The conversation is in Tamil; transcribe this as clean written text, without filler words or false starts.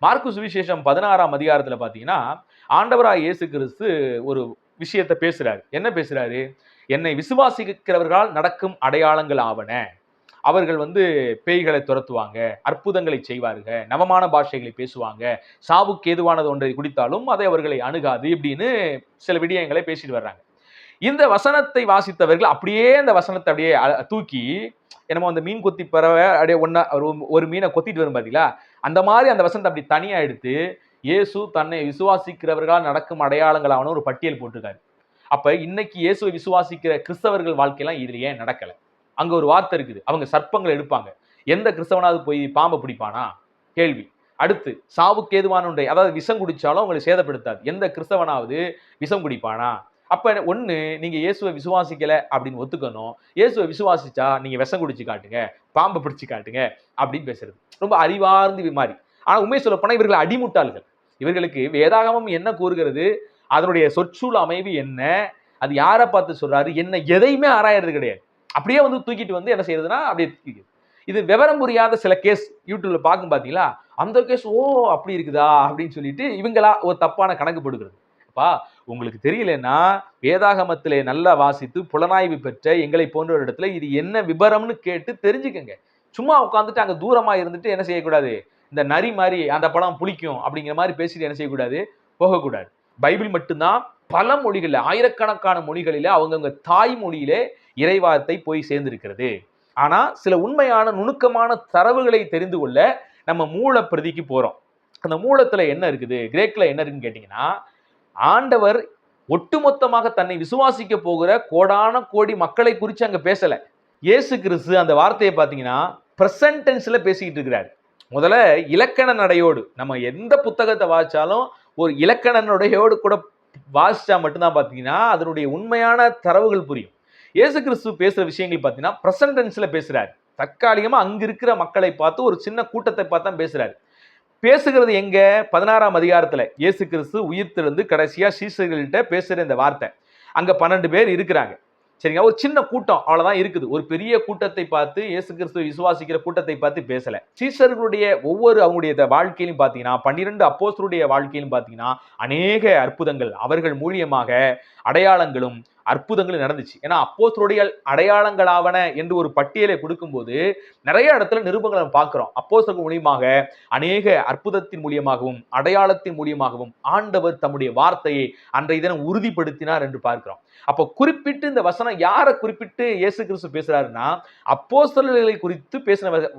மார்க்கு சுவிசேஷம் 16ஆம் அதிகாரத்துல பாத்தீங்கன்னா, ஆண்டவராய் இயேசு கிறிஸ்து ஒரு விஷயத்தை பேசுறாரு. என்ன பேசுறாரு? என்னை விசுவாசிக்கிறவர்களால் நடக்கும் அடையாளங்கள் ஆவன. அவர்கள் பேய்களை துரத்துவாங்க, அற்புதங்களை செய்வார்கள், நவமான பாஷைகளை பேசுவாங்க, சாவுக்கு ஏதுவானது ஒன்றை குடித்தாலும் அதை அவர்களை அணுகாது இப்படின்னு சில விடயங்களை பேசிட்டு வர்றாங்க. இந்த வசனத்தை வாசித்தவர்கள் அப்படியே அந்த வசனத்தை அப்படியே தூக்கி என்னமோ அந்த மீன் கொத்தி பறவை அப்படியே ஒன்னா ஒரு மீனை கொத்திட்டு வரும் பாத்தீங்களா, அந்த மாதிரி அந்த வசனத்தை அப்படி தனியா எடுத்து இயேசு தன்னை விசுவாசிக்கிறவர்களால் நடக்கும் அடையாளங்களான ஒரு பட்டியல் போட்டிருக்காரு. அப்ப இன்னைக்கு இயேசுவை விசுவாசிக்கிற கிறிஸ்தவர்கள் வாழ்க்கையெல்லாம் இதுல ஏன் நடக்கல? அங்க ஒரு வார்த்தை இருக்குது, அவங்க சர்ப்பங்களை எடுப்பாங்க. எந்த கிறிஸ்தவனாவது போய் பாம்பை பிடிப்பானா? கேள்வி. அடுத்து சாவுக்கு ஏதுவான ஒன்றை, அதாவது விஷம் குடிச்சாலும் அவங்களை சேதப்படுத்தாது, எந்த கிறிஸ்தவனாவது விஷம் குடிப்பானா? அப்ப ஒண்ணு நீங்க இயேசுவை விசுவாசிக்கல அப்படின்னு ஒத்துக்கணும், இயேசுவை விசுவாசிச்சா நீங்க விஷம் குடிச்சு காட்டுங்க, பாம்பை பிடிச்சு காட்டுங்க அப்படின்னு பேசுறது ரொம்ப அறிவார்ந்து மாறி. ஆனா உண்மை சொல்ல போனா இவர்கள் அடிமுட்டாள்கள். இவர்களுக்கு வேதாகமம் என்ன கூறுகிறது, அதனுடைய சொற்சூழ் அமைவு என்ன, அது யாரை பார்த்து சொல்றாரு என்ன, எதையுமே ஆராயறது கிடையாது. அப்படியே தூக்கிட்டு என்ன செய்யறதுன்னா அப்படியே இது விவரம் புரியாத சில கேஸ் யூடியூப்ல பார்க்கும் பாத்தீங்களா, அந்த கேஸ் ஓ அப்படி இருக்குதா அப்படின்னு சொல்லிட்டு இவங்களா ஒரு தப்பான கணக்கு போடுகிறது. அப்பா உங்களுக்கு தெரியலன்னா வேதாகமத்திலே நல்லா வாசித்து புலனாய்வு பெற்ற எங்களை போன்ற ஒரு இடத்துல இது என்ன விபரம்னு கேட்டு தெரிஞ்சுக்கங்க. சும்மா உட்காந்துட்டு அங்க தூரமா இருந்துட்டு என்ன செய்யக்கூடாது, இந்த நரி மாதிரி அந்த படம் புளிக்கும் அப்படிங்கிற மாதிரி பேசிட்டு என்ன செய்யக்கூடாது, போகக்கூடாது. பைபிள் மட்டும்தான் பல மொழிகள்ல, ஆயிரக்கணக்கான மொழிகளில அவங்கவுங்க தாய் மொழியிலே இறைவார்த்தை போய் சேர்ந்திருக்கிறது. ஆனா சில உண்மையான நுணுக்கமான தரவுகளை தெரிந்து கொள்ள நம்ம மூல பிரதிக்கு போறோம். அந்த மூலத்துல என்ன இருக்குது, கிரேக்ல என்ன இருக்குன்னு கேட்டீங்கன்னா, ஆண்டவர் ஒட்டுமொத்தமாக தன்னை விசுவாசிக்க போகிற கோடான கோடி மக்களை குறித்து அங்க பேசல. இயேசு கிறிஸ்து அந்த வார்த்தையை பாத்தீங்கன்னா பிரசன்ட் டென்ஸ்ல பேசிக்கிட்டு இருக்கிறார். முதல்ல இலக்கண நடையோடு, நம்ம எந்த புத்தகத்தை வாசிச்சாலும் ஒரு இலக்கண நடையோடு கூட வாசிச்சா மட்டும்தான் பாத்தீங்கன்னா அதனுடைய உண்மையான தரவுகள் புரியும். இயேசு கிறிஸ்து பேசுற விஷயங்கள் பாத்தீங்கன்னா பிரசன்ட் டென்ஸ்ல பேசுறாரு. தற்காலிகமா அங்க இருக்கிற மக்களை பார்த்து ஒரு சின்ன கூட்டத்தை பார்த்தா பேசுறாரு. பேசுகிறது எங்க? 16ஆம் அதிகாரத்துல இயேசு கிறிஸ்து உயிர்த்தெழுந்து கடைசியா சீசர்கள்ட்ட பேசுற இந்த வார்த்தை. அங்க 12 பேர் இருக்கிறாங்க. சரிங்க, ஒரு சின்ன கூட்டம் அவ்வளவுதான் இருக்குது. ஒரு பெரிய கூட்டத்தை பார்த்து, இயேசு கிறிஸ்துவை விசுவாசிக்கிற கூட்டத்தை பார்த்து பேசல. சீசர்களுடைய ஒவ்வொரு அவங்களுடைய வாழ்க்கையிலும் பாத்தீங்கன்னா 12 அப்போஸ்தலருடைய வாழ்க்கையிலும் பாத்தீங்கன்னா அநேக அற்புதங்கள் அவர்கள் மூலியமாக அடையாளங்களும் அற்புதங்களும் நடந்துச்சு. ஏன்னா அப்போஸ்தலருடைய அடையாளங்களாவன என்று ஒரு பட்டியலை கொடுக்கும்போது நிறைய இடத்துல நிருபங்களை பார்க்கிறோம். அப்போஸ்தலர்கள் மூலியமாக அநேக அற்புதத்தின் மூலியமாகவும் அடையாளத்தின் மூலியமாகவும் ஆண்டவர் தம்முடைய வார்த்தையை அன்றைய தினம் உறுதிப்படுத்தினார் என்று பார்க்கிறோம். அப்போ குறிப்பிட்டு இந்த வசனம் யாரை குறிப்பிட்டு இயேசு கிறிஸ்து பேசுறாருன்னா அப்போஸ்தலர்களை குறித்து பேசின வசனம்.